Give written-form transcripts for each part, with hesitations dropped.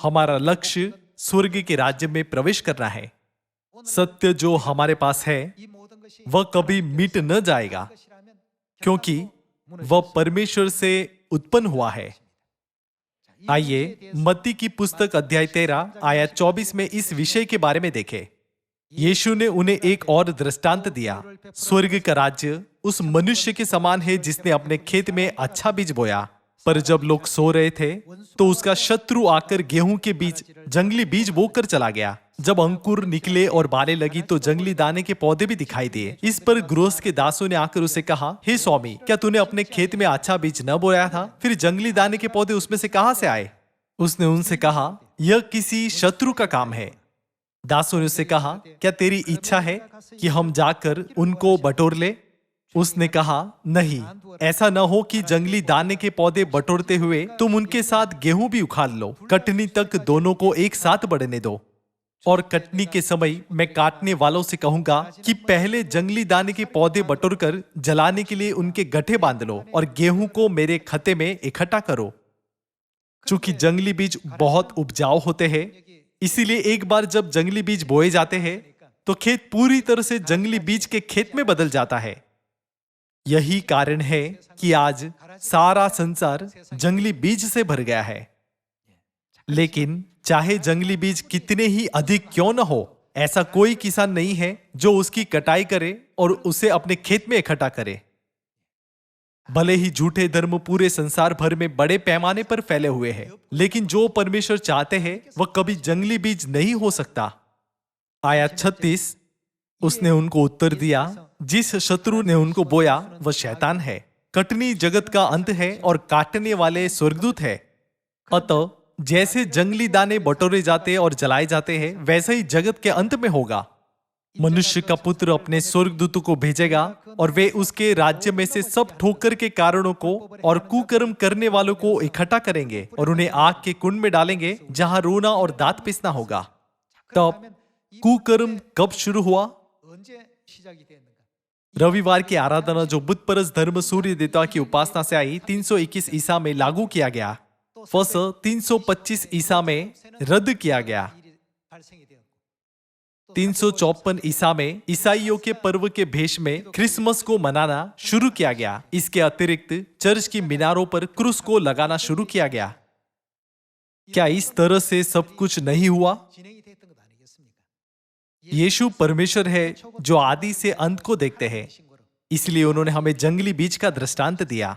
हमारा लक्ष्य स्वर्ग के राज्य में प्रवेश करना है। सत्य जो हमारे पास है वह कभी मिट न जाएगा, क्योंकि वह परमेश्वर से उत्पन्न हुआ है। आइए मत्ती की पुस्तक अध्याय 13 आयत 24 में इस विषय के बारे में देखें। यीशु ने उन्हें एक और दृष्टांत दिया। स्वर्ग का राज्य उस मनुष्य के समान है जिसने अपने खेत में अच्छा बीज बोया, पर जब लोग सो रहे थे तो उसका शत्रु आकर गेहूं के बीच जंगली बीज बोकर चला गया। जब अंकुर निकले और बालें लगी तो जंगली दाने के पौधे भी दिखाई दिए। इस पर गृहस्थ के दासों ने आकर उसे कहा, हे स्वामी, क्या तूने अपने खेत में अच्छा बीज न बोया था? फिर जंगली दाने के पौधे उसमें से कहां से आए? उसने उनसे कहा, यह किसी शत्रु का काम है। दासों ने उससे कहा, क्या तेरी इच्छा है कि हम जाकर उनको बटोर ले? उसने कहा, नहीं, ऐसा न हो कि जंगली दाने के पौधे बटोरते हुए तुम उनके साथ गेहूं भी उखाड़ लो। कटनी तक दोनों को एक साथ बढ़ने दो, और कटनी के समय मैं काटने वालों से कहूंगा कि पहले जंगली दाने के पौधे बटोरकर जलाने के लिए उनके गट्ठे बांध लो और गेहूं को मेरे खत्ते में इकट्ठा करो। चूंकि जंगली बीज बहुत उपजाऊ होते हैं, इसीलिए एक बार जब जंगली बीज बोए जाते हैं तो खेत पूरी तरह से जंगली बीज के खेत में बदल जाता है। यही कारण है कि आज सारा संसार जंगली बीज से भर गया है। लेकिन चाहे जंगली बीज कितने ही अधिक क्यों न हो, ऐसा कोई किसान नहीं है जो उसकी कटाई करे और उसे अपने खेत में इकट्ठा करे। भले ही झूठे धर्म पूरे संसार भर में बड़े पैमाने पर फैले हुए हैं, लेकिन जो परमेश्वर चाहते हैं वह कभी जंगली बीज नहीं हो सकता। आयत 36, उसने उनको उत्तर दिया, जिस शत्रु ने उनको बोया वह शैतान है। कटनी जगत का अंत है और काटने वाले स्वर्गदूत है। अतः जैसे जंगली दाने बटोरे जाते और जलाए जाते हैं, वैसे ही जगत के अंत में होगा। मनुष्य का पुत्र अपने स्वर्गदूतों को भेजेगा और वे उसके राज्य में से सब ठोकर के कारणों को और कुकर्म करने वालों को इकट्ठा करेंगे और उन्हें आग के कुंड में डालेंगे, जहां रोना और दांत पिसना होगा। तब कुकर्म कब शुरू हुआ? रविवार की आराधना जो बुत परस्त धर्म सूर्य देवता की उपासना से आई 321 ईसा में लागू किया गया। फस 325 ईसा में रद्द किया गया। 354 ईसा में ईसाइयों के पर्व के भेष में क्रिसमस को मनाना शुरू किया गया। इसके अतिरिक्त चर्च की मीनारों पर क्रूस को लगाना शुरू किया गया। क्या इस तरह से सब कुछ नहीं हुआ? यीशु परमेश्वर है जो आदि से अंत को देखते हैं, इसलिए उन्होंने हमें जंगली बीज का दृष्टांत दिया।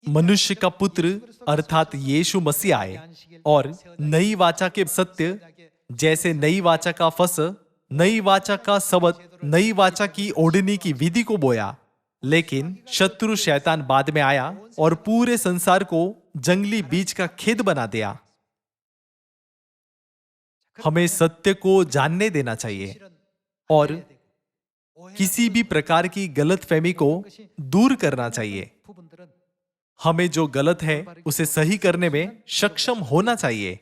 मनुष्य का पुत्र अर्थात यीशु मसीह आए और नई वाचा के सत्य, जैसे नई वाचा का फस, नई वाचा का सबत, नई वाचा की ओढ़नी की विधि को बोया। लेकिन शत्रु शैतान बाद में आया और पूरे संसार को जंगली बीज का खेत बना दिया। हमें सत्य को जानने देना चाहिए और किसी भी प्रकार की गलतफहमी को दूर करना चाहिए। हमें जो गलत है उसे सही करने में सक्षम होना चाहिए।